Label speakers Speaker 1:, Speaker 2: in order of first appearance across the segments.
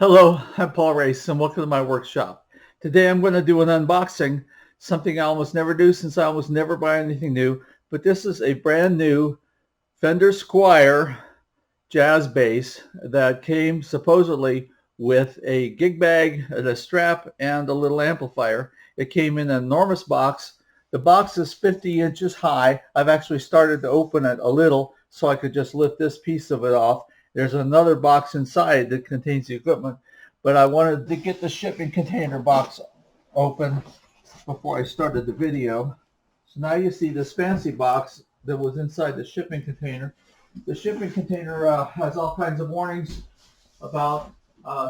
Speaker 1: Hello, I'm Paul Race and welcome to my workshop. Today I'm going to do an unboxing, something I almost never do since I almost never buy anything new, but this is a brand new Fender Squire Jazz bass that came supposedly with a gig bag, a strap, and a little amplifier. It came in an enormous box. The box is 50 inches high. I've actually started to open it a little so I could just lift this piece of it off. There's another box inside that contains the equipment, but I wanted to get the shipping container box open before I started the video. So now you see this fancy box that was inside the shipping container. The shipping container has all kinds of warnings about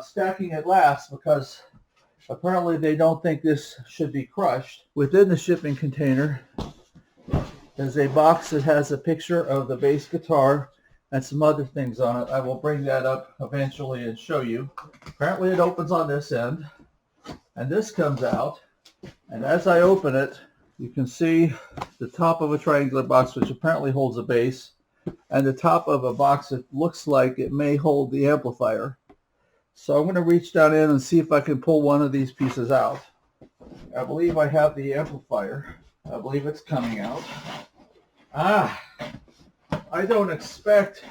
Speaker 1: stacking it last because apparently they don't think this should be crushed. Within the shipping container is a box that has a picture of the bass guitar and some other things on it. I will bring that up eventually and show you. Apparently it opens on this end, and this comes out, and as I open it, you can see the top of a triangular box which apparently holds a bass, and the top of a box that looks like it may hold the amplifier. So I'm going to reach down in and see if I can pull one of these pieces out. I believe I have the amplifier. I believe it's coming out. I don't expect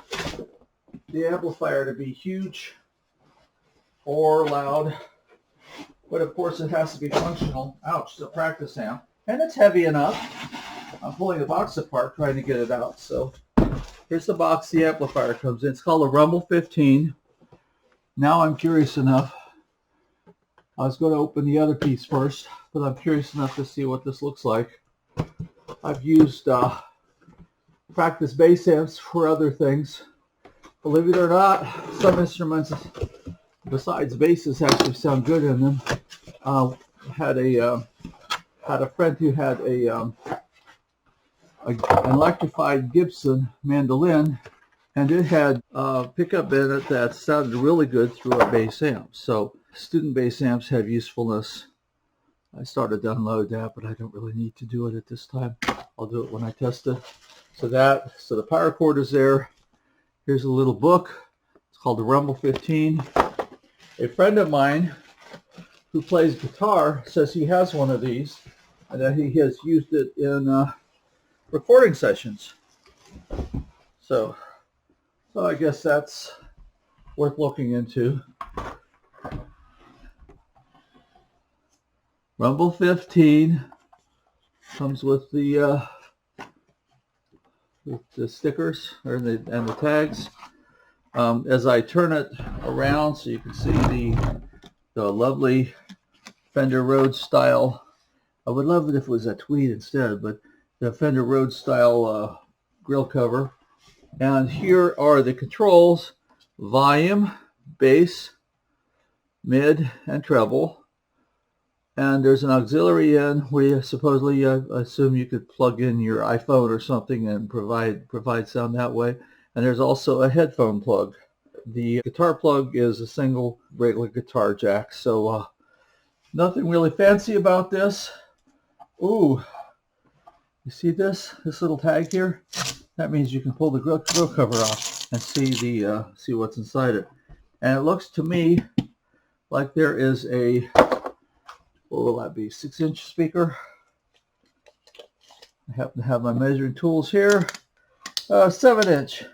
Speaker 1: the amplifier to be huge or loud, but of course it has to be functional. Ouch, it's a practice amp. And it's heavy enough. I'm pulling the box apart trying to get it out. So here's the box the amplifier comes in. It's called a Rumble 15. Now I'm curious enough. I was going to open the other piece first, but I'm curious enough to see what this looks like. I've used practice bass amps for other things. Believe it or not, some instruments besides basses actually sound good in them. Had a friend who had an electrified Gibson mandolin, and it had a pickup in it that sounded really good through a bass amp. So student bass amps have usefulness. I started to unload that, but I don't really need to do it at this time. I'll do it when I test it. So the power cord is there. Here's a little book. It's called the Rumble 15. A friend of mine who plays guitar says he has one of these and that he has used it in recording sessions. So I guess that's worth looking into. Rumble 15 comes with the stickers and the tags. As I turn it around so you can see the lovely Fender Rhodes style. I would love it if it was a tweed instead, but the Fender Rhodes style grill cover. And here are the controls: volume, bass, mid, and treble. And there's an auxiliary in where you supposedly, I assume you could plug in your iPhone or something and provide sound that way. And there's also a headphone plug. The guitar plug is a single regular guitar jack. So nothing really fancy about this. Ooh, you see this little tag here? That means you can pull the grill cover off and see what's inside it. And it looks to me like there is a, what will that be, 6-inch speaker. I happen to have my measuring tools here. 7-inch.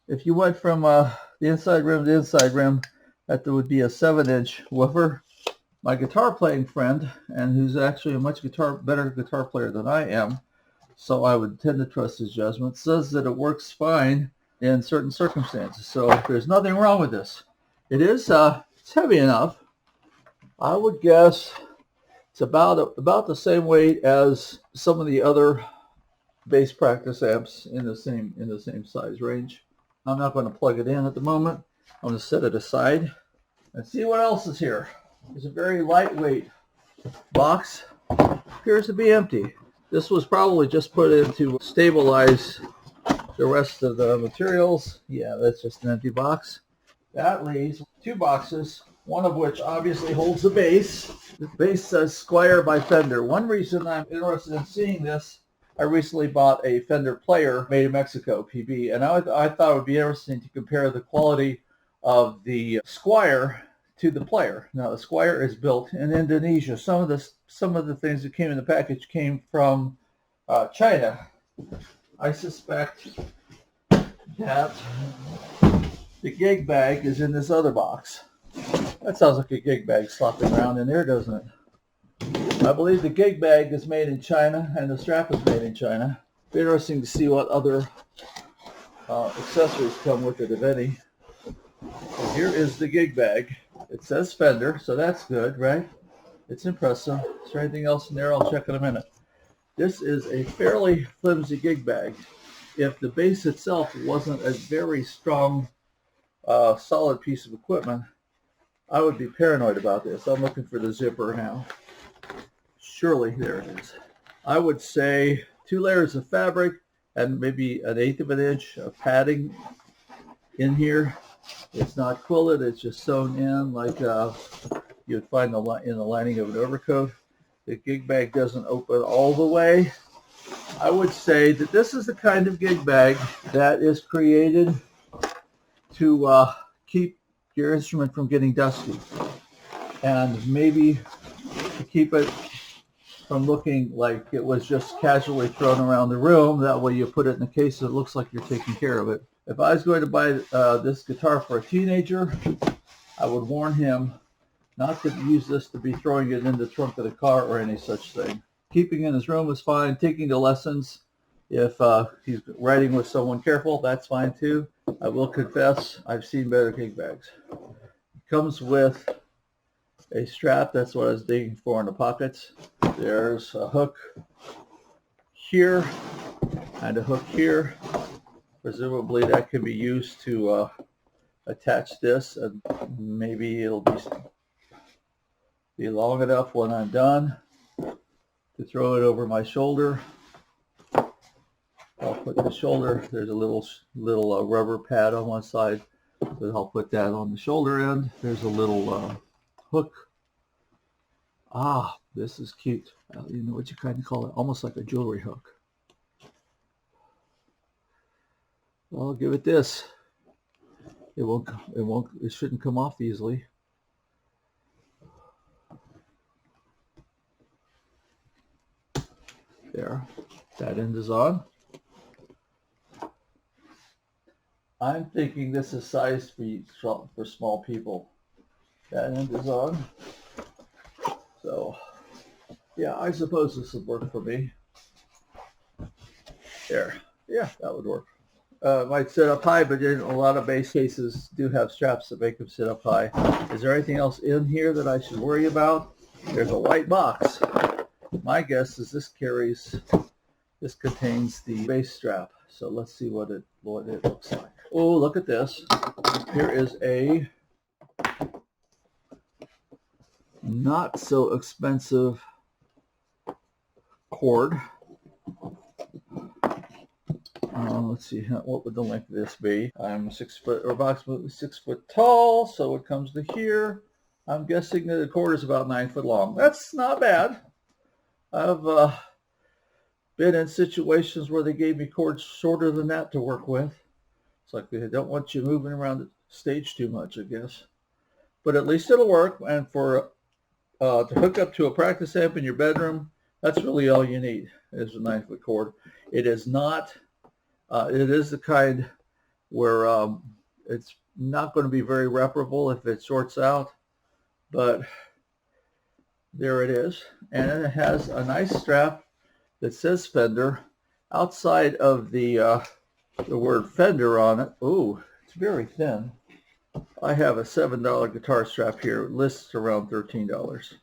Speaker 1: If you went from the inside rim to inside rim, that would be a 7-inch woofer. My guitar playing friend, and who's actually a much better guitar player than I am, so I would tend to trust his judgment, says that it works fine in certain circumstances. So there's nothing wrong with this. It is it's heavy enough. I would guess it's about the same weight as some of the other bass practice amps in the same size range. I'm not going to plug it in at the moment. I'm going to set it aside and see what else is here. It's a very lightweight box. Appears to be empty. This was probably just put in to stabilize the rest of the materials. Yeah, that's just an empty box. That leaves two boxes, one of which obviously holds the bass. The bass says Squire by Fender. One reason I'm interested in seeing this, I recently bought a Fender Player made in Mexico, PB, and I thought it would be interesting to compare the quality of the Squire to the player. Now the Squire is built in Indonesia. Some of the things that came in the package came from China. I suspect that the gig bag is in this other box. That sounds like a gig bag slopping around in there, doesn't it? I believe the gig bag is made in China and the strap is made in China. Be interesting to see what other accessories come with it, if any. So here is the gig bag. It says Fender, so that's good, right? It's impressive. Is there anything else in there? I'll check in a minute. This is a fairly flimsy gig bag. If the bass itself wasn't a very strong, solid piece of equipment, I would be paranoid about this. I'm looking for the zipper now. Surely, there it is. I would say 2 layers of fabric and maybe 1/8 of an inch of padding in here. It's not quilted, it's just sewn in like you'd find in the lining of an overcoat. The gig bag doesn't open all the way. I would say that this is the kind of gig bag that is created to keep your instrument from getting dusty, and maybe to keep it from looking like it was just casually thrown around the room. That way you put it in a case that looks like you're taking care of it. If I was going to buy this guitar for a teenager, I would warn him not to use this to be throwing it in the trunk of the car or any such thing. Keeping in his room is fine. Taking the lessons, if he's riding with someone careful, that's fine too. I will confess, I've seen better gig bags. It comes with a strap. That's what I was digging for in the pockets. There's a hook here and a hook here. Presumably that can be used to attach this, and maybe it'll be long enough when I'm done to throw it over my shoulder. I'll put the shoulder, there's a little rubber pad on one side, so I'll put that on the shoulder end. There's a little hook. Ah, this is cute. You know what you kind of call it, almost like a jewelry hook. I'll give it this. It shouldn't come off easily. There, that end is on. I'm thinking this is sized for small people. That end is on. So, yeah, I suppose this would work for me. There, yeah, that would work. Might sit up high, but a lot of bass cases do have straps that make them sit up high. Is there anything else in here that I should worry about? There's a white box. My guess is this contains the bass strap. So let's see what it looks like. Oh, look at this. Here is a not so expensive cord. Let's see, what would the length of this be? I'm 6 foot, or approximately 6 foot tall, so it comes to here. I'm guessing that the cord is about 9 foot long. That's not bad. I've been in situations where they gave me cords shorter than that to work with. It's like they don't want you moving around the stage too much, I guess. But at least it'll work. And for to hook up to a practice amp in your bedroom, that's really all you need is a 9 foot cord. It is not. It is the kind where it's not going to be very reparable if it shorts out, but there it is. And it has a nice strap that says Fender. Outside of the word Fender on it, ooh, it's very thin. I have a $7 guitar strap here. It lists around $13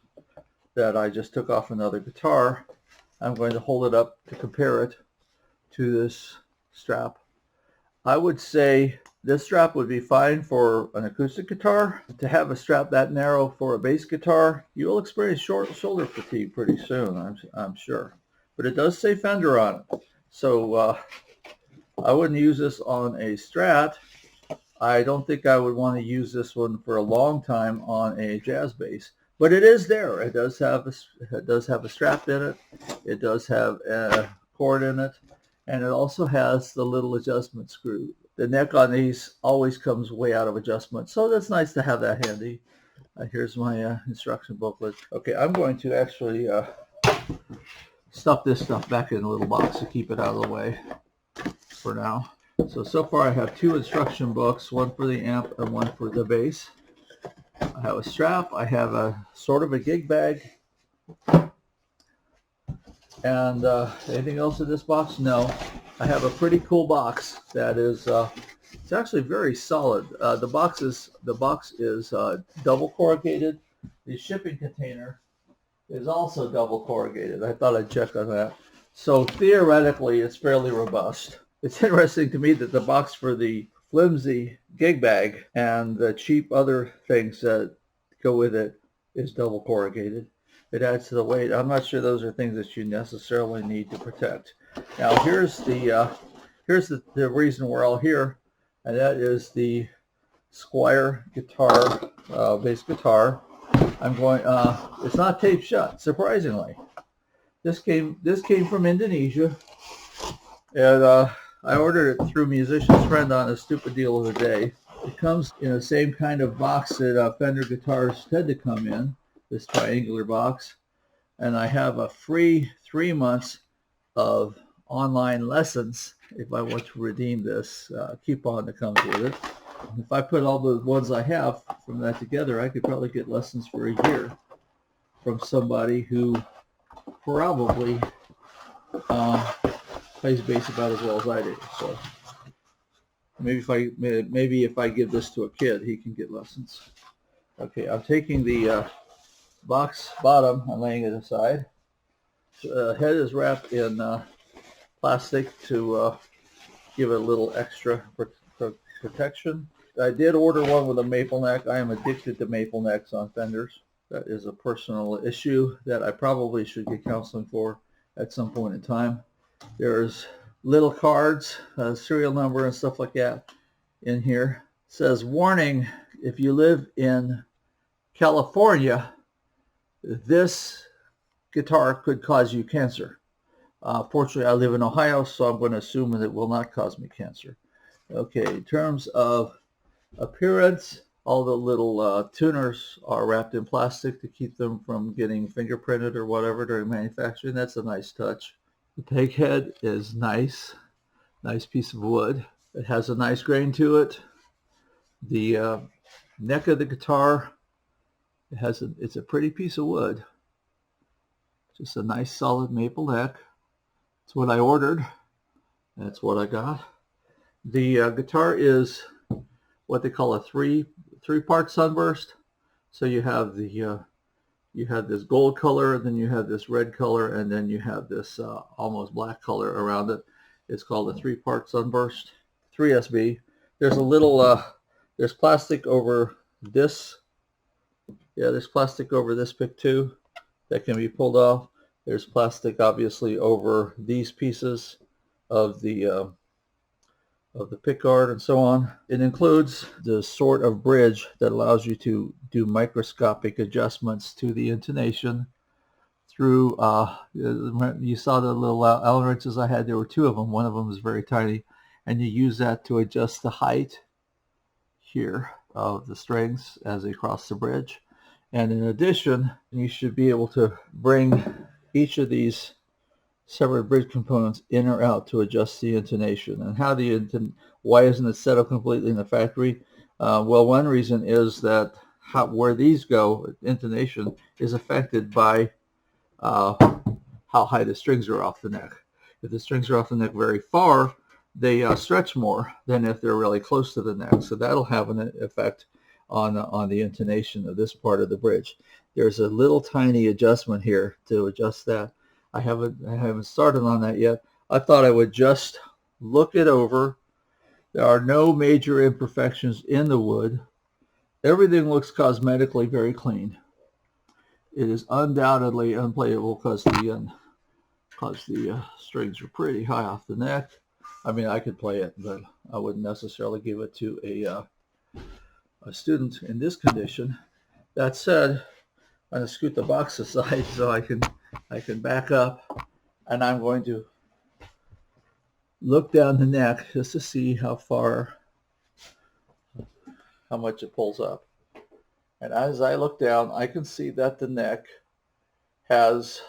Speaker 1: that I just took off another guitar. I'm going to hold it up to compare it to this strap. I would say this strap would be fine for an acoustic guitar. To have a strap that narrow for a bass guitar, you will experience shoulder fatigue pretty soon, I'm sure. But it does say Fender on it. So I wouldn't use this on a Strat. I don't think I would want to use this one for a long time on a jazz bass. But it is there. It does have a strap in it. It does have a cord in it. And it also has the little adjustment screw. The neck on these always comes way out of adjustment, so that's nice to have that handy. Here's my instruction booklet. Okay, I'm going to actually stuff this stuff back in a little box to keep it out of the way for now. So far I have 2 instruction books, one for the amp and one for the bass. I have a strap, I have a sort of a gig bag, and anything else in this box? No. I have a pretty cool box that is, it's actually very solid. The box is double corrugated. The shipping container is also double corrugated. I thought I'd check on that. So theoretically, it's fairly robust. It's interesting to me that the box for the flimsy gig bag and the cheap other things that go with it is double corrugated. It adds to the weight. I'm not sure those are things that you necessarily need to protect. Now here's the reason we're all here, and that is the Squire guitar, bass guitar. It's not taped shut, surprisingly. This came from Indonesia, and I ordered it through Musician's Friend on a stupid deal of the day. It comes in the same kind of box that Fender guitars tend to come in, this triangular box. And I have a free 3 months of online lessons if I want to redeem this coupon that comes with it. If I put all the ones I have from that together, I could probably get lessons for a year from somebody who probably plays bass about as well as I do. So maybe if I give this to a kid, he can get lessons. Okay, I'm taking the box bottom, I'm laying it aside. The head is wrapped in plastic to give it a little extra protection. I did order one with a maple neck. I am addicted to maple necks on Fenders. That is a personal issue that I probably should get counseling for at some point in time. There's little cards, serial number and stuff like that in here. It says, warning, if you live in California, this guitar could cause you cancer. Fortunately, I live in Ohio, so I'm going to assume that it will not cause me cancer. Okay, in terms of appearance, all the little tuners are wrapped in plastic to keep them from getting fingerprinted or whatever during manufacturing. That's a nice touch. The peg head is nice piece of wood. It has a nice grain to it. The neck of the guitar, it's a pretty piece of wood. Just a nice solid maple neck. It's what I ordered. That's what I got. The guitar is what they call a three-part sunburst. So you have this gold color, then you have this red color, and then you have this almost black color around it. It's called a 3-part sunburst. 3SB. There's a little there's plastic over this. Yeah, there's plastic over this pick too that can be pulled off. There's plastic obviously over these pieces of the pick guard and so on. It includes the sort of bridge that allows you to do microscopic adjustments to the intonation through, you saw the little Allen wrenches I had. There were 2 of them. One of them is very tiny, and you use that to adjust the height here of the strings as they cross the bridge. And in addition, you should be able to bring each of these separate bridge components in or out to adjust the intonation. And why isn't it set up completely in the factory? Well, one reason is that where these go, intonation is affected by how high the strings are off the neck. If the strings are off the neck very far, they stretch more than if they're really close to the neck. So that'll have an effect on the intonation of this part of the bridge. There's a little tiny adjustment here to adjust that. I haven't started on that yet. I thought I would just look it over. There are no major imperfections in the wood. Everything looks cosmetically very clean. It is undoubtedly unplayable because the strings are pretty high off the neck. I mean, I could play it, but I wouldn't necessarily give it to a student in this condition. That said, I'm going to scoot the box aside so I can back up, and I'm going to look down the neck just to see how much it pulls up. And as I look down, I can see that the neck has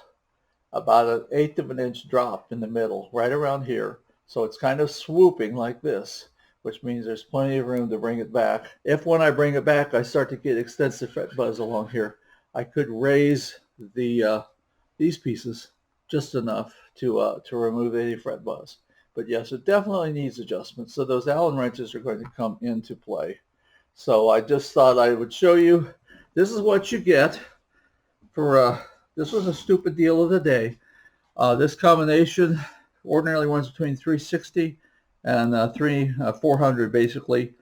Speaker 1: about 1/8 of an inch drop in the middle, right around here. So it's kind of swooping like this, which means there's plenty of room to bring it back. If when I bring it back, I start to get extensive fret buzz along here, I could raise these pieces just enough to remove any fret buzz. But yes, it definitely needs adjustment. So those Allen wrenches are going to come into play. So I just thought I would show you. This is what you get for this was a stupid deal of the day. This combination ordinarily runs between 360 and 400 basically.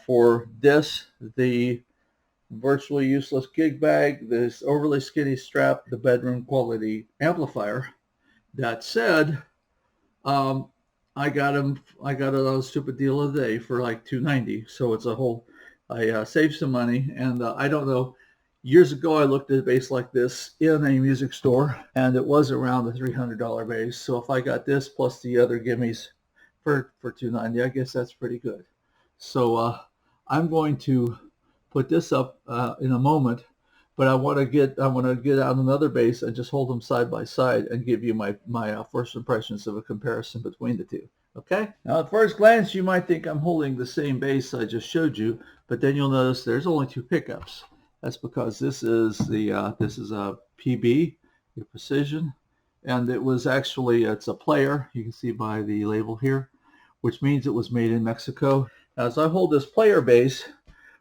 Speaker 1: For this, the virtually useless gig bag, this overly skinny strap, the bedroom quality amplifier. That said, I got it on a stupid deal of the day for like $290. So it's a whole. I saved some money, and I don't know. Years ago, I looked at a bass like this in a music store, and it was around the $300 bass. So if I got this plus the other gimmies for $290, I guess that's pretty good. So I'm going to put this up in a moment, but I want to get out another bass and just hold them side by side and give you my first impressions of a comparison between the two. Okay. Now at first glance, you might think I'm holding the same bass I just showed you, but then you'll notice there's only 2 pickups. That's because this is a PB, your precision, and it was actually, it's a player. You can see by the label here, which means it was made in Mexico. As I hold this player bass,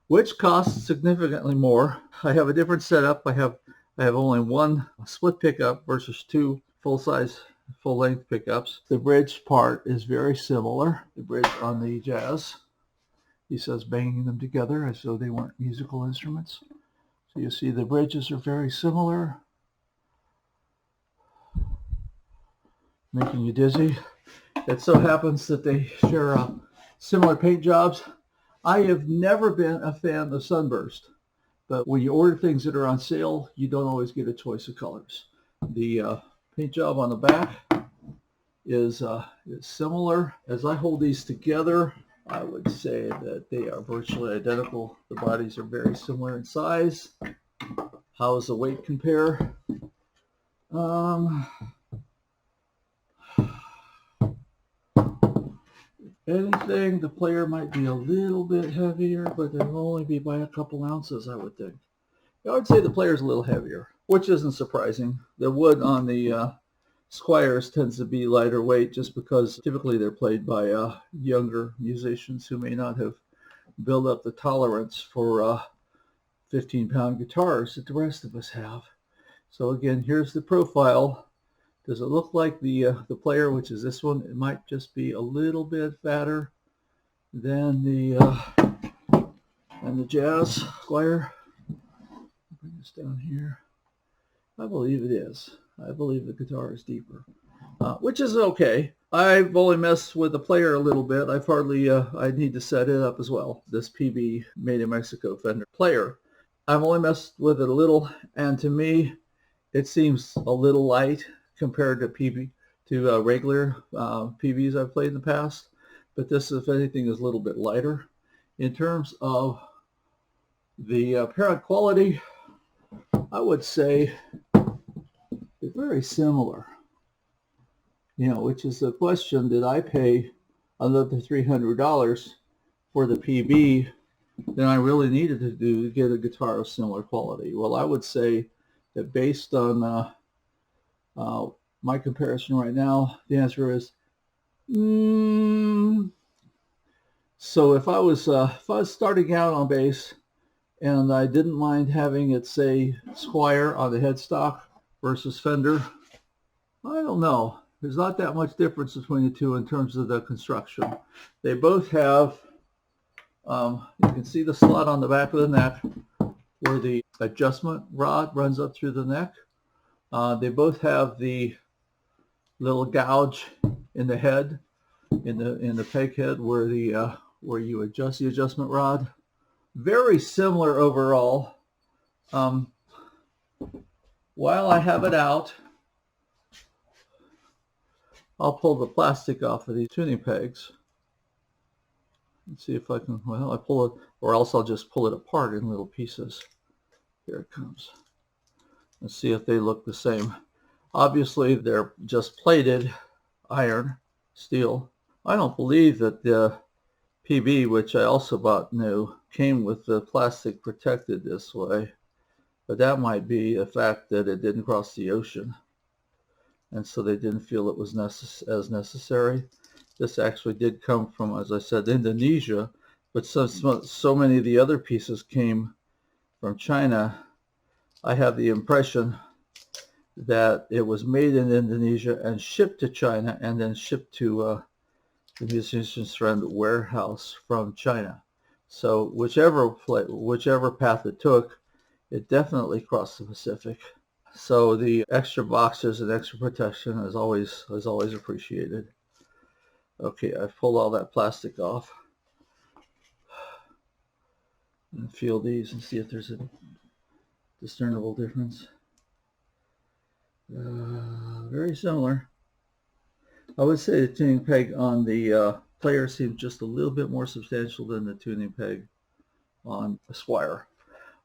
Speaker 1: which costs significantly more, I have a different setup. I have only 1 split pickup versus 2 full-size, full-length pickups. The bridge part is very similar. The bridge on the Jazz, he says banging them together as though they weren't musical instruments. So you see the bridges are very similar, making you dizzy. It so happens that they share similar paint jobs. I have never been a fan of Sunburst, but when you order things that are on sale, you don't always get a choice of colors. The paint job on the back is similar. As I hold these together, I would say that they are virtually identical. The bodies are very similar in size. How does the weight compare? Anything, the player might be a little bit heavier, but it'll only be by a couple ounces, I would think. I would say the player's a little heavier, which isn't surprising. The wood on the Squires tends to be lighter weight just because typically they're played by younger musicians who may not have built up the tolerance for 15-pound guitars that the rest of us have. So again, here's the profile. Does it look like the player, which is this one? It might just be a little bit fatter than the Jazz Squire. Bring this down here. I believe it is. I believe the guitar is deeper, which is okay. I've only messed with the player a little bit. I've hardly, I need to set it up as well. This PB made in Mexico Fender Player. I've only messed with it a little, and to me, it seems a little light compared to regular PBs I've played in the past. But this, if anything, is a little bit lighter. In terms of the apparent quality, I would say they're very similar. You know, which is the question: did I pay another $300 for the PB than I really needed to do to get a guitar of similar quality? Well, I would say that based on my comparison right now, the answer is So if I was starting out on bass and I didn't mind having it say Squire on the headstock versus Fender, I don't know. There's not that much difference between the two in terms of the construction. They both have, you can see the slot on the back of the neck where the adjustment rod runs up through the neck. They both have the little gouge in the head, in the peg head where the where you adjust the adjustment rod. Very similar overall. While I have it out, I'll pull the plastic off of these tuning pegs. Let's see if I can, well, I pull it, or else I'll just pull it apart in little pieces. Here it comes. Let's see if they look the same. Obviously, they're just plated iron, steel. I don't believe that the PB, which I also bought new, came with the plastic protected this way. But that might be a fact that it didn't cross the ocean, and so they didn't feel it was as necessary. This actually did come from, as I said, Indonesia, but so many of the other pieces came from China. I have the impression that it was made in Indonesia and shipped to China and then shipped to the musician's friend warehouse from China. So whichever path it took, it definitely crossed the Pacific. So the extra boxes and extra protection is always appreciated. Okay, I've pulled all that plastic off. And feel these and see if there's a discernible difference. Very similar. I would say the tuning peg on the player seems just a little bit more substantial than the tuning peg on the Squire.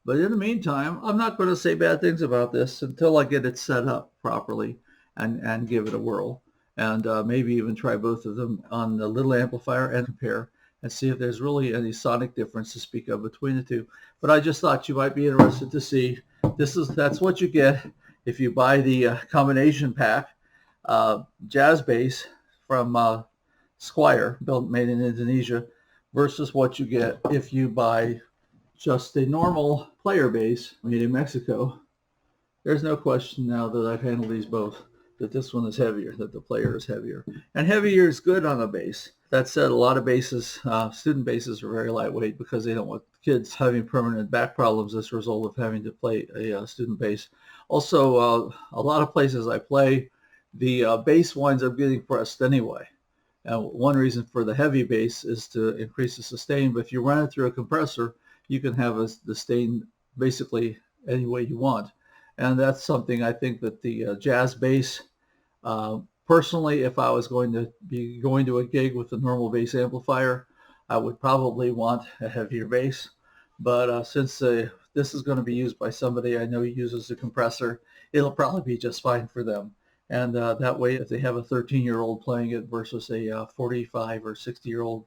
Speaker 1: But in the meantime, I'm not going to say bad things about this until I get it set up properly and give it a whirl. And maybe even try both of them on the little amplifier and compare and see if there's really any sonic difference to speak of between the two. But I just thought you might be interested to see. That's what you get if you buy the combination pack jazz bass from Squire, made in Indonesia, versus what you get if you buy just a normal player bass made in Mexico. There's no question now that I've handled these both that this one is heavier, that the player is heavier. And heavier is good on a bass. That said, a lot of basses, student basses, are very lightweight because they don't want kids having permanent back problems as a result of having to play a student bass. Also, a lot of places I play, the bass winds up getting pressed anyway. And one reason for the heavy bass is to increase the sustain, but if you run it through a compressor, you can have the sustain basically any way you want. And that's something I think that the jazz bass, personally, if I was going to be going to a gig with a normal bass amplifier, I would probably want a heavier bass. But since this is going to be used by somebody I know uses a compressor, it'll probably be just fine for them. And that way, if they have a 13-year-old playing it versus a 45 or 60-year-old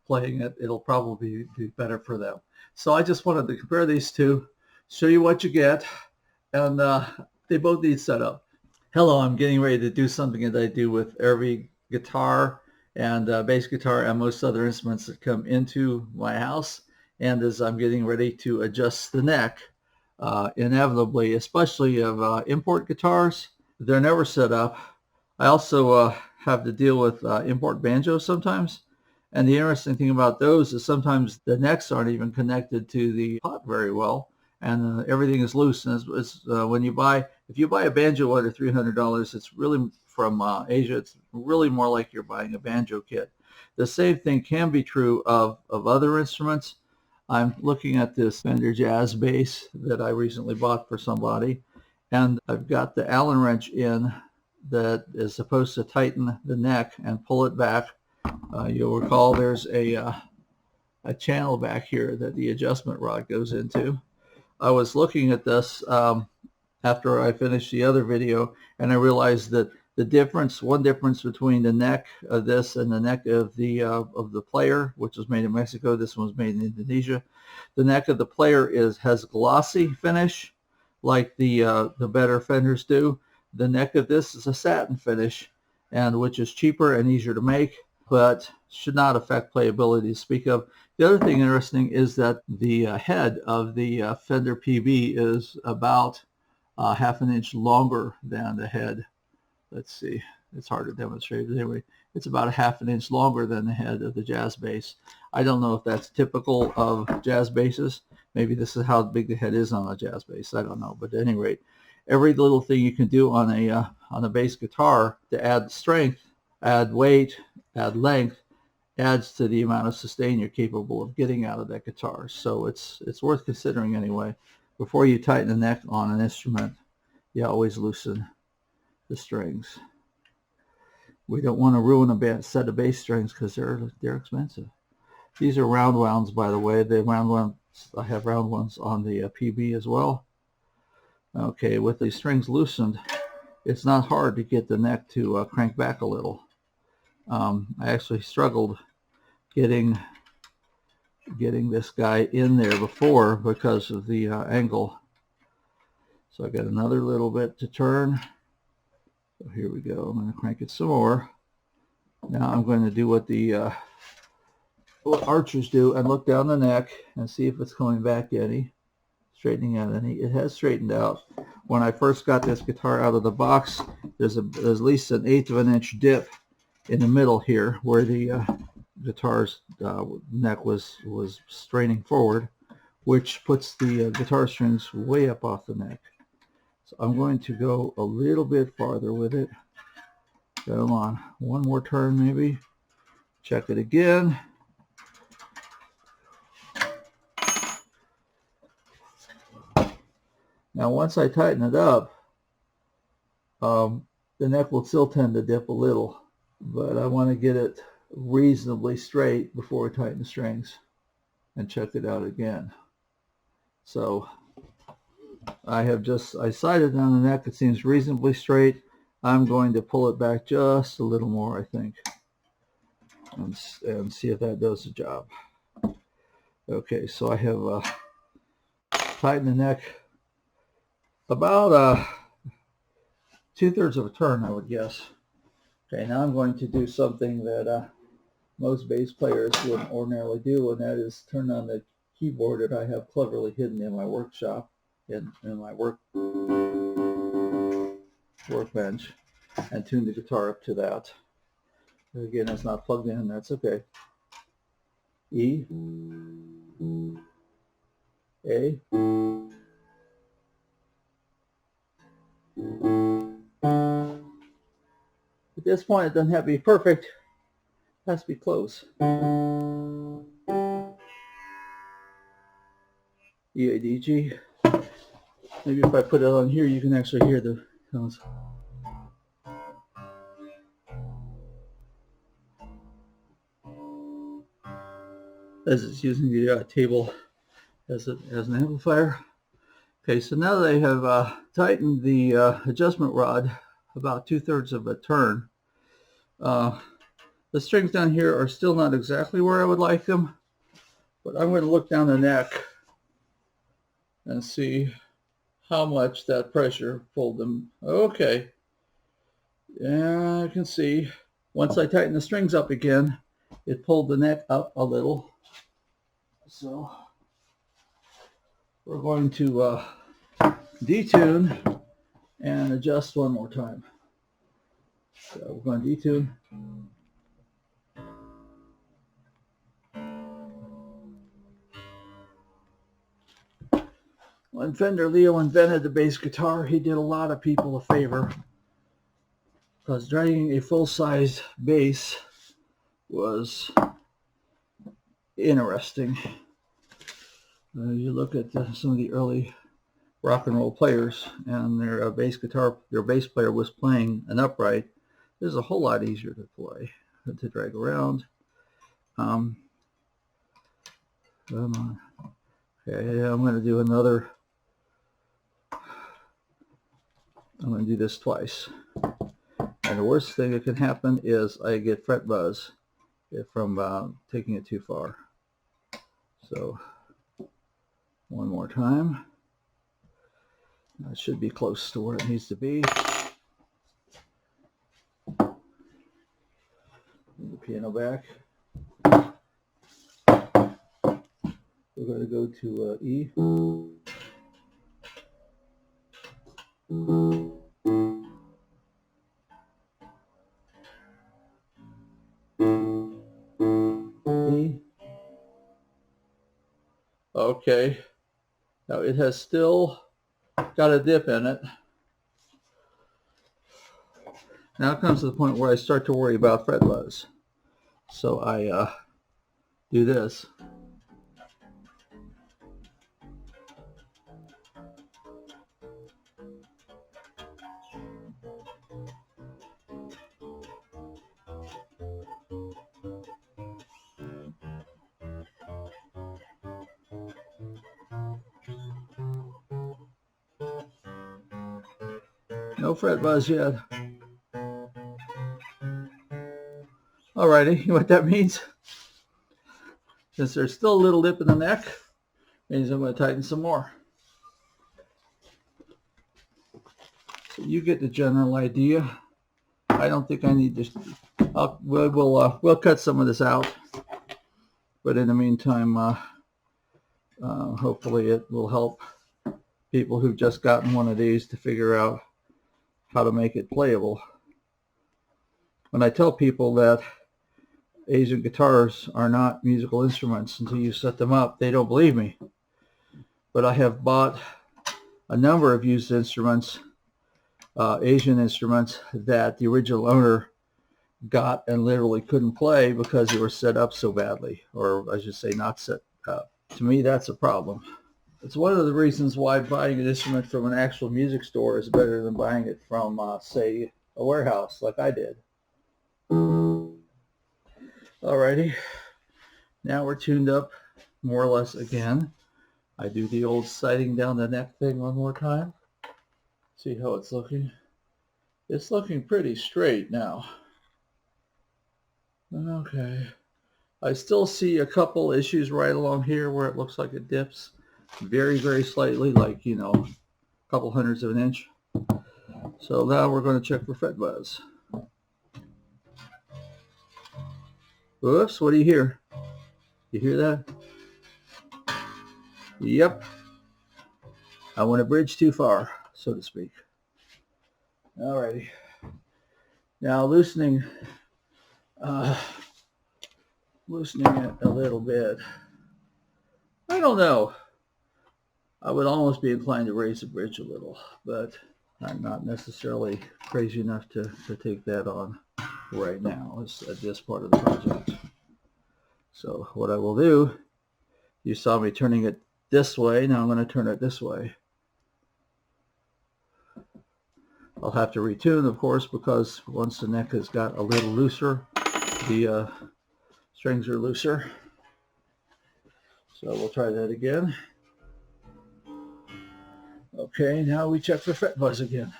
Speaker 1: playing it, it'll probably be better for them. So I just wanted to compare these two, show you what you get, and they both need setup. Hello, I'm getting ready to do something that I do with every guitar and bass guitar and most other instruments that come into my house. And as I'm getting ready to adjust the neck, inevitably, especially of import guitars, they're never set up. I also have to deal with import banjos sometimes. And the interesting thing about those is sometimes the necks aren't even connected to the pot very well, and everything is loose. And when if you buy a banjo under $300, it's really from Asia. It's really more like you're buying a banjo kit. The same thing can be true of other instruments. I'm looking at this Fender Jazz bass that I recently bought for somebody, and I've got the Allen wrench in that is supposed to tighten the neck and pull it back. You'll recall there's a channel back here that the adjustment rod goes into. I was looking at this after I finished the other video, and I realized that one difference between the neck of this and the neck of the player, which was made in Mexico, this one was made in Indonesia. The neck of the player has glossy finish, like the better Fenders do. The neck of this is a satin finish, and which is cheaper and easier to make, but should not affect playability to speak of. The other thing interesting is that the head of the Fender PB is about half an inch longer than the head. Let's see, it's hard to demonstrate, but anyway, it's about a half an inch longer than the head of the jazz bass. I don't know if that's typical of jazz basses. Maybe this is how big the head is on a jazz bass. I don't know, but at any rate, every little thing you can do on a bass guitar to add strength, add weight, add length, adds to the amount of sustain you're capable of getting out of that guitar. So it's worth considering anyway. Before you tighten the neck on an instrument, you always loosen the strings. We don't want to ruin a set of bass strings because they're expensive. These are round wounds, by the way. The round ones, I have round ones on the PB as well. Okay, with the strings loosened, it's not hard to get the neck to crank back a little. I actually struggled getting this guy in there before because of the angle. So I got another little bit to turn. So here we go. I'm going to crank it some more. Now I'm going to do what the archers do and look down the neck and see if it's coming back any, straightening out any. It has straightened out. When I first got this guitar out of the box, there's at least an 1/8 of an inch dip in the middle here where the guitar's neck was straining forward, which puts the guitar strings way up off the neck. So I'm going to go a little bit farther with it. Come on, one more turn maybe. Check it again. Now once I tighten it up, the neck will still tend to dip a little, but I want to get it reasonably straight before I tighten the strings and check it out again. So I sighted down the neck. It seems reasonably straight. I'm going to pull it back just a little more, I think, and see if that does the job. Okay, so I have tightened the neck about 2/3 of a turn, I would guess. Okay, now I'm going to do something that most bass players wouldn't ordinarily do, and that is turn on the keyboard that I have cleverly hidden in my workshop, in my workbench, and tune the guitar up to that. Again, it's not plugged in, that's okay. E, A, at this point it doesn't have to be perfect, it has to be close. E, A, D, G. Maybe if I put it on here you can actually hear the tones. As it's using the table as an amplifier. Okay, so now they have tightened the adjustment rod about 2/3 of a turn. The strings down here are still not exactly where I would like them, but I'm going to look down the neck and see how much that pressure pulled them. Okay, yeah, I can see once I tighten the strings up again, it pulled the neck up a little. So we're going to detune and adjust one more time. So we're going to detune. When Fender Leo invented the bass guitar, he did a lot of people a favor, because dragging a full-size bass was interesting. You look at some of the early rock and roll players, and their bass player was playing an upright. It was a whole lot easier to play, to drag around. Come on. Okay, I'm going to do another. I'm going to do this twice. And the worst thing that can happen is I get fret buzz from taking it too far. So one more time. That should be close to where it needs to be. Move the piano back. We're going to go to E. E. Okay. Now it has still got a dip in it. Now it comes to the point where I start to worry about fret buzz. So I do this. No fret buzz yet. Alrighty, you know what that means? Since there's still a little lip in the neck, means I'm going to tighten some more. So you get the general idea. I don't think I need to. We'll cut some of this out, but in the meantime, hopefully it will help people who've just gotten one of these to figure out how to make it playable. When I tell people that Asian guitars are not musical instruments until you set them up, they don't believe me. But I have bought a number of used instruments, Asian instruments, that the original owner got and literally couldn't play because they were set up so badly, or I should say not set up. To me, that's a problem. It's one of the reasons why buying an instrument from an actual music store is better than buying it from, say, a warehouse like I did. Alrighty, now we're tuned up more or less again. I do the old sighting down the neck thing one more time. See how it's looking? It's looking pretty straight now. Okay. I still see a couple issues right along here where it looks like it dips very, very slightly, like, you know, a couple hundredths of an inch. So now we're going to check for fret buzz. Whoops, what do you hear? You hear that? Yep. I went a bridge too far, so to speak. Alrighty. Now loosening it a little bit. I don't know. I would almost be inclined to raise the bridge a little, but I'm not necessarily crazy enough to take that on right now at this part of the project. So what I will do, you saw me turning it this way, now I'm going to turn it this way. I'll have to retune, of course, because once the neck has got a little looser, the strings are looser. So we'll try that again. Okay, now we check for fret buzz again.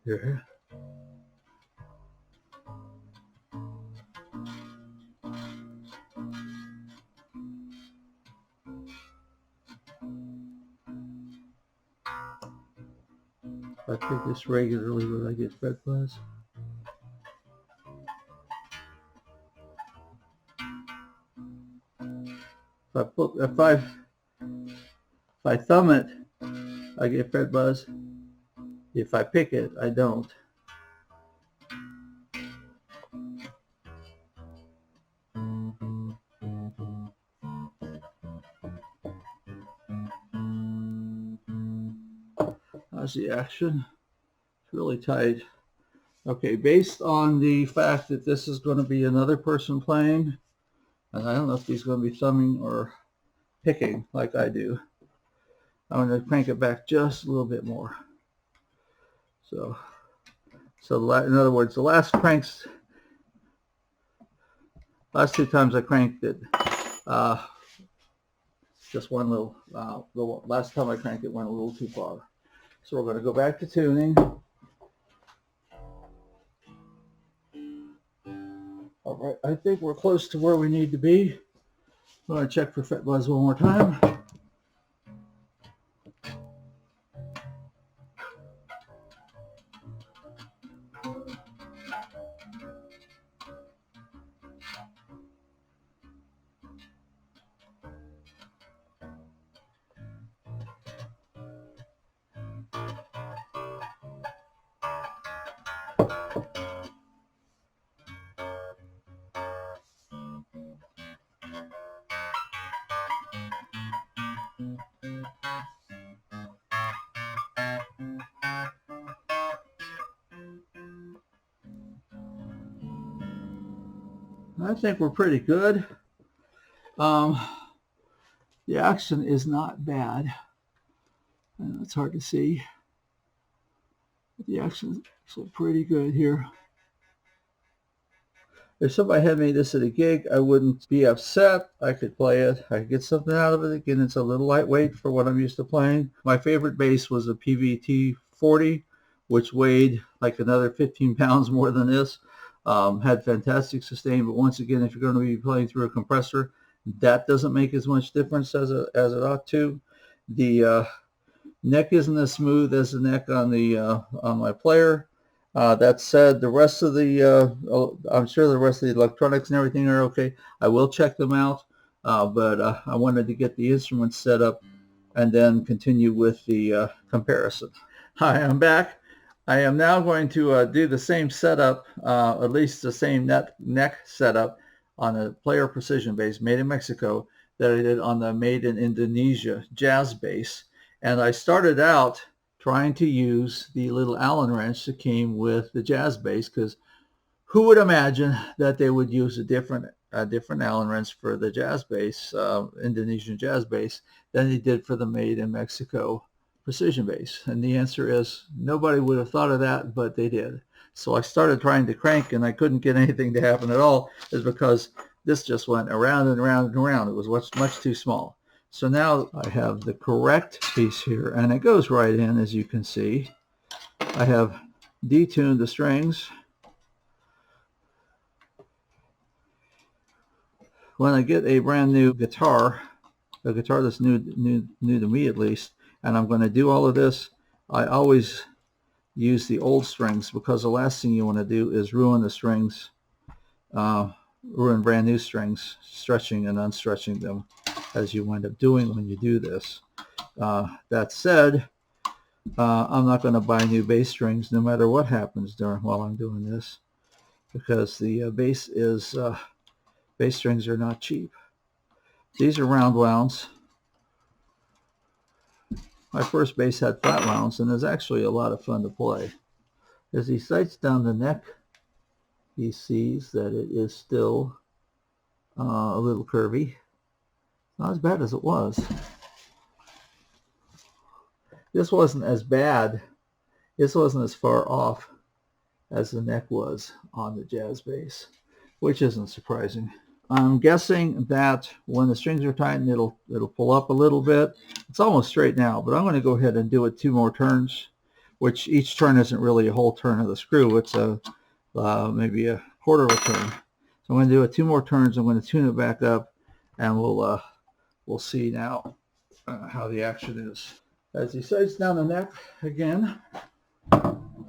Speaker 1: Here. If I pick this regularly, will I get fret buzz? If I thumb it, I get fret buzz. If I pick it, I don't. How's the action? It's really tight. Okay, based on the fact that this is going to be another person playing, and I don't know if he's going to be thumbing or picking like I do, I'm going to crank it back just a little bit more. So in other words, the last two times I cranked it, just one little, the last time I cranked it went a little too far. So we're going to go back to tuning. All right, I think we're close to where we need to be. I'm going to check for fret buzz one more time. I think we're pretty good. The action is not bad. It's hard to see, but the action is pretty good here. If somebody had made this at a gig, I wouldn't be upset. I could play it. I could get something out of it. Again, it's a little lightweight for what I'm used to playing. My favorite bass was a PVT-4 40, which weighed like another 15 pounds more than this. Had fantastic sustain, but once again, if you're going to be playing through a compressor, that doesn't make as much difference as it ought to. The neck isn't as smooth as the neck on the on my player. That said, the rest of the I'm sure the rest of the electronics and everything are okay. I will check them out, but I wanted to get the instruments set up and then continue with the comparison. Hi, I'm back. I am now going to do the same setup, at least the same neck setup on a Player Precision bass made in Mexico that I did on the made in Indonesia Jazz bass. And I started out trying to use the little Allen wrench that came with the Jazz bass, because who would imagine that they would use a different Allen wrench for the Jazz bass, Indonesian Jazz bass, than they did for the made in Mexico Precision bass? And the answer is nobody would have thought of that, but they did. So I started trying to crank, and I couldn't get anything to happen at all, is because this just went around and around and around. It was much too small. So now I have the correct piece here, and it goes right in, as you can see. I have detuned the strings. When I get a brand new guitar, a guitar that's new to me at least, and I'm going to do all of this, I always use the old strings, because the last thing you want to do is ruin the strings, ruin brand new strings, stretching and unstretching them, as you wind up doing when you do this. That said, I'm not going to buy new bass strings no matter what happens while I'm doing this, because the bass strings are not cheap. These are round wounds. My first bass had flat wounds, and it's actually a lot of fun to play. As he sights down the neck, he sees that it is still a little curvy. Not as bad as it was. This wasn't as bad. This wasn't as far off as the neck was on the Jazz bass, which isn't surprising. I'm guessing that when the strings are tightened, it'll pull up a little bit. It's almost straight now, but I'm going to go ahead and do it 2 more turns, which each turn isn't really a whole turn of the screw. It's maybe a quarter of a turn. So I'm going to do it 2 more turns. I'm going to tune it back up, and we'll see now how the action is. As he sights down the neck again,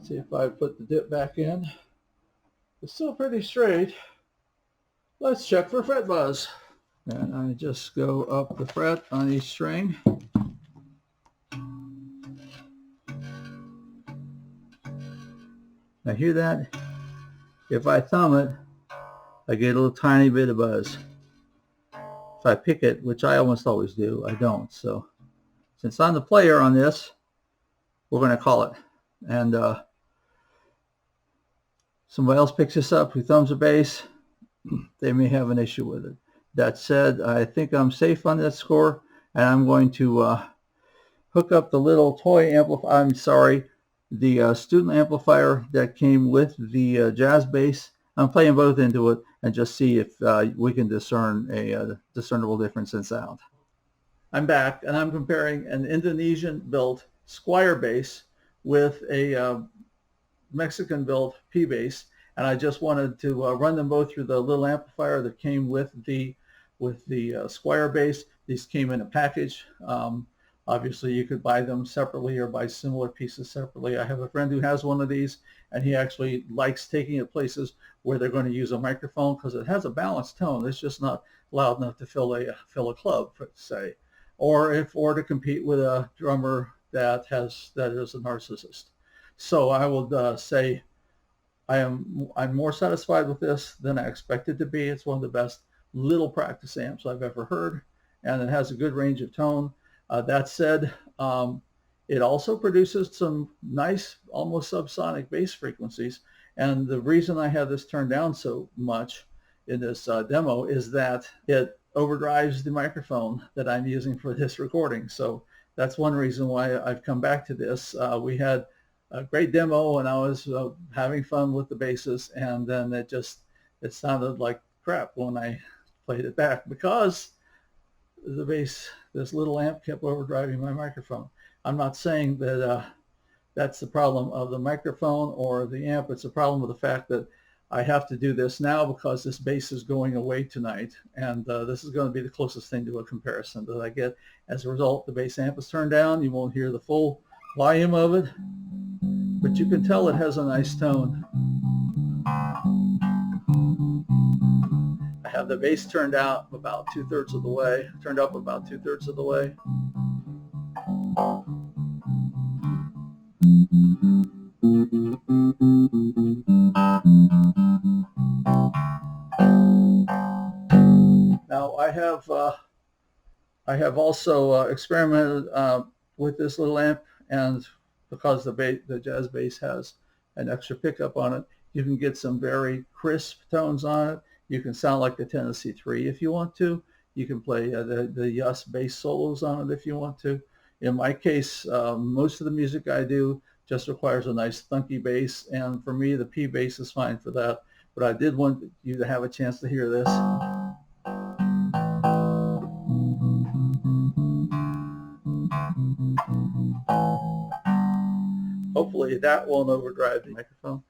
Speaker 1: see if I put the dip back in. It's still pretty straight. Let's check for fret buzz. And I just go up the fret on each string. Now hear that? If I thumb it, I get a little tiny bit of buzz. If I pick it, which I almost always do, I don't. So since I'm the player on this, we're going to call it. And somebody else picks this up who thumbs a bass, they may have an issue with it. That said, I think I'm safe on that score, and I'm going to hook up the little toy amplifier. I'm sorry, the student amplifier that came with the Jazz bass. I'm playing both into it and just see if we can discern a discernible difference in sound. I'm back, and I'm comparing an Indonesian-built Squire bass with a Mexican-built P bass. And I just wanted to run them both through the little amplifier that came with the Squire bass. These came in a package. Obviously, you could buy them separately or buy similar pieces separately. I have a friend who has one of these, and he actually likes taking it places where they're going to use a microphone, because it has a balanced tone. It's just not loud enough to fill a club, say, or to compete with a drummer that is a narcissist. So I will say, I'm more satisfied with this than I expected to be. It's one of the best little practice amps I've ever heard, and it has a good range of tone. That said, it also produces some nice, almost subsonic bass frequencies. And the reason I have this turned down so much in this demo is that it overdrives the microphone that I'm using for this recording. So that's one reason why I've come back to this. We had a great demo, and I was having fun with the basses, and then it sounded like crap when I played it back, because the bass, this little amp, kept overdriving my microphone. I'm not saying that that's the problem of the microphone or the amp. It's a problem with the fact that I have to do this now because this bass is going away tonight, and this is going to be the closest thing to a comparison that I get. As a result, the bass amp is turned down. You won't hear the full volume of it, but you can tell it has a nice tone. I have the bass turned out about 2/3 of the way, turned up about 2/3 of the way. Now I have also experimented with this little amp, and because the Jazz bass has an extra pickup on it, you can get some very crisp tones on it. You can sound like the Tennessee 3 if you want to. You can play the Yus bass solos on it if you want to. In my case, most of the music I do just requires a nice thunky bass, and for me the P bass is fine for that. But I did want you to have a chance to hear this. Hopefully that won't overdrive the microphone.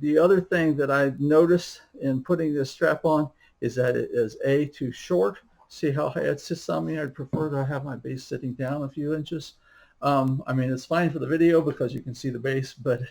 Speaker 1: The other thing that I noticed in putting this strap on is that it is too short. See how high it sits on me? I'd prefer to have my bass sitting down a few inches. I mean, it's fine for the video because you can see the bass, but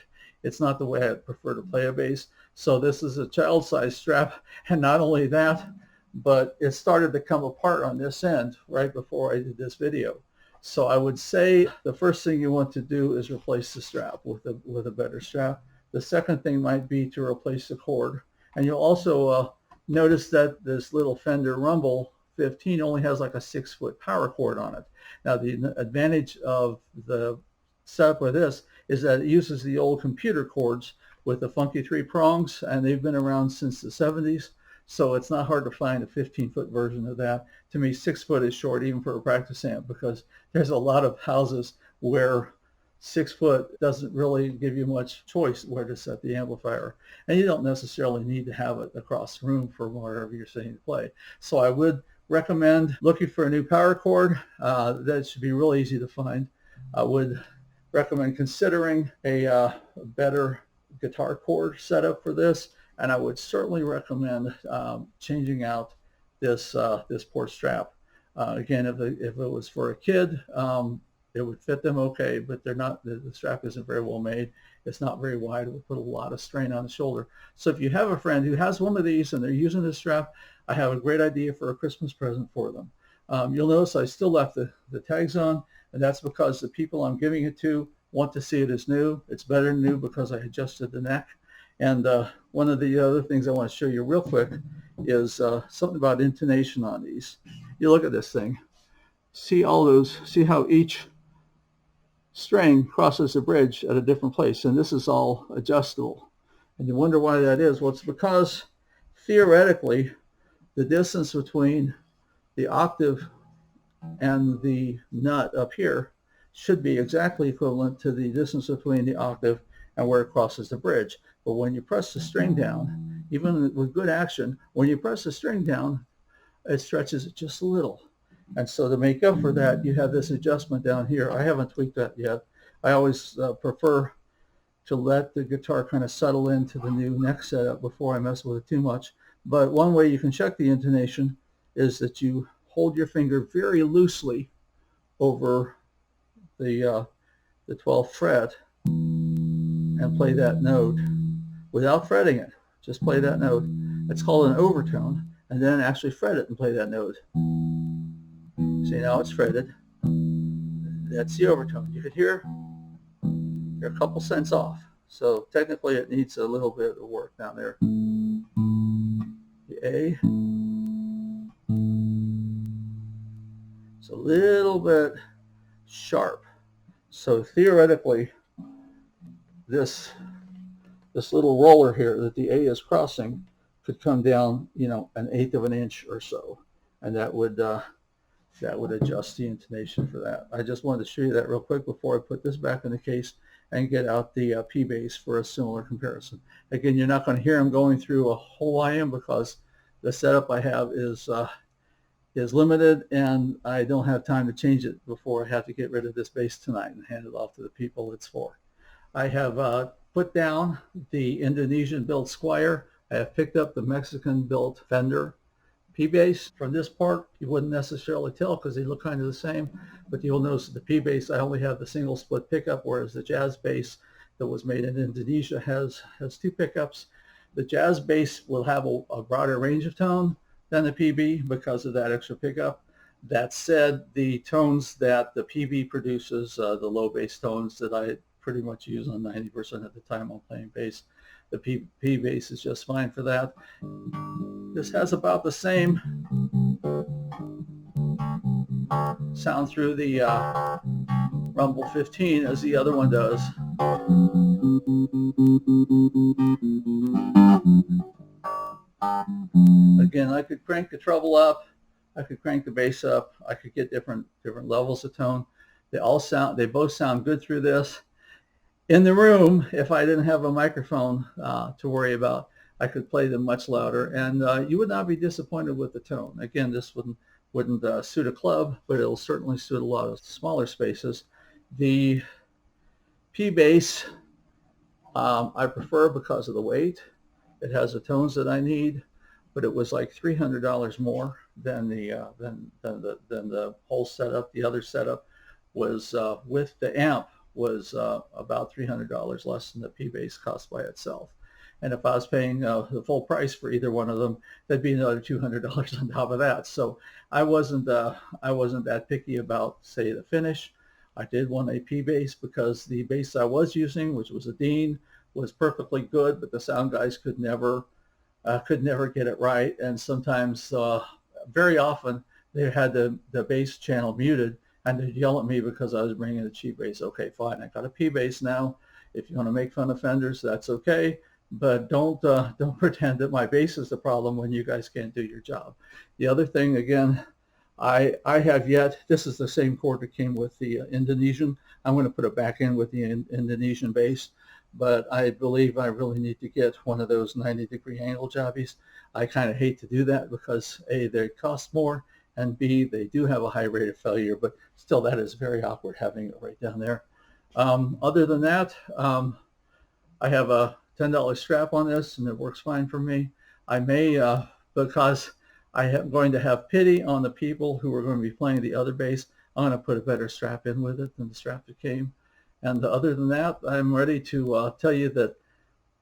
Speaker 1: it's not the way I prefer to play a bass. So this is a child-sized strap, and not only that, but it started to come apart on this end right before I did this video. So I would say the first thing you want to do is replace the strap with a better strap. The second thing might be to replace the cord. And you'll also notice that this little Fender Rumble 15 only has like a 6-foot power cord on it. Now the advantage of the setup with this is that it uses the old computer cords with the funky 3 prongs, and they've been around since the 70s. So it's not hard to find a 15-foot version of that. To me, 6 foot is short even for a practice amp, because there's a lot of houses where 6 foot doesn't really give you much choice where to set the amplifier. And you don't necessarily need to have it across the room for wherever you're sitting to play. So I would recommend looking for a new power cord. That should be real easy to find. I would recommend considering a better guitar cord setup for this. And I would certainly recommend changing out this port strap. Again, if it was for a kid, it would fit them okay, but they're not. The strap isn't very well made. It's not very wide. It would put a lot of strain on the shoulder. So if you have a friend who has one of these and they're using this strap, I have a great idea for a Christmas present for them. You'll notice I still left the tags on, and that's because the people I'm giving it to want to see it as new. It's better than new because I adjusted the neck. And one of the other things I want to show you real quick is something about intonation on these. You look at this thing. See how each string crosses the bridge at a different place, and this is all adjustable. And you wonder why that is. Well, it's because theoretically the distance between the octave and the nut up here should be exactly equivalent to the distance between the octave and where it crosses the bridge. But when you press the string down, even with good action, when you press the string down, it stretches it just a little. And so to make up for that, you have this adjustment down here. I haven't tweaked that yet. I always prefer to let the guitar kind of settle into the new neck setup before I mess with it too much. But one way you can check the intonation is that you hold your finger very loosely over the 12th fret and play that note without fretting it. Just play that note. It's called an overtone, and then actually fret it and play that note. See, now it's fretted. That's the overtone. You can hear you're a couple cents off. So technically it needs a little bit of work down there. The A. It's a little bit sharp. So theoretically, this little roller here that the A is crossing could come down, you know, 1/8 of an inch or so, and that would adjust the intonation for that. I just wanted to show you that real quick before I put this back in the case and get out the P bass for a similar comparison. Again, you're not going to hear them going through a whole volume because the setup I have is is limited, and I don't have time to change it before I have to get rid of this bass tonight and hand it off to the people it's for. I have put down the Indonesian-built Squire. I have picked up the Mexican-built Fender P-bass. From this part, you wouldn't necessarily tell because they look kind of the same, but you'll notice that the P-bass, I only have the single split pickup, whereas the Jazz bass that was made in Indonesia has two pickups. The Jazz bass will have a broader range of tone than the PB because of that extra pickup. That said, the tones that the PB produces, the low bass tones that I pretty much use on 90% of the time I'm playing bass, the P bass is just fine for that. This has about the same sound through the Rumble 15 as the other one does. Again, I could crank the treble up, I could crank the bass up, I could get different levels of tone. They both sound good through this. In the room, if I didn't have a microphone to worry about, I could play them much louder, and you would not be disappointed with the tone. Again, this wouldn't suit a club, but it'll certainly suit a lot of smaller spaces. The P-bass I prefer because of the weight. It has the tones that I need, but it was like $300 more than the whole setup. The other setup was with the amp was about $300 less than the P-bass cost by itself. And if I was paying the full price for either one of them, that'd be another $200 on top of that. So I wasn't that picky about, say, the finish. I did want a P-bass because the bass I was using, which was a Dean, was perfectly good, but the sound guys could never get it right. And sometimes, very often, they had the bass channel muted, and they'd yell at me because I was bringing a cheap bass. Okay, fine, I got a P-bass now. If you want to make fun of Fenders, that's okay. But don't pretend that my bass is the problem when you guys can't do your job. The other thing, again, I have yet, this is the same cord that came with the Indonesian. I'm going to put it back in with the Indonesian bass, but I believe I really need to get one of those 90-degree angle jobbies. I kind of hate to do that because A, they cost more, and B, they do have a high rate of failure, but still that is very awkward having it right down there. Other than that, I have a $10 strap on this, and it works fine for me. I may, because I am going to have pity on the people who are going to be playing the other bass, I'm going to put a better strap in with it than the strap that came. And other than that, I'm ready to tell you that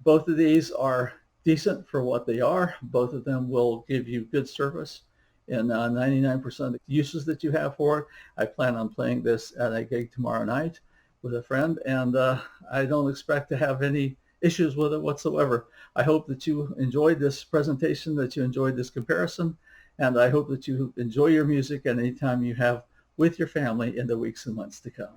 Speaker 1: both of these are decent for what they are. Both of them will give you good service in 99% of the uses that you have for it. I plan on playing this at a gig tomorrow night with a friend, and I don't expect to have any issues with it whatsoever. I hope that you enjoyed this presentation, that you enjoyed this comparison, and I hope that you enjoy your music at any time you have with your family in the weeks and months to come.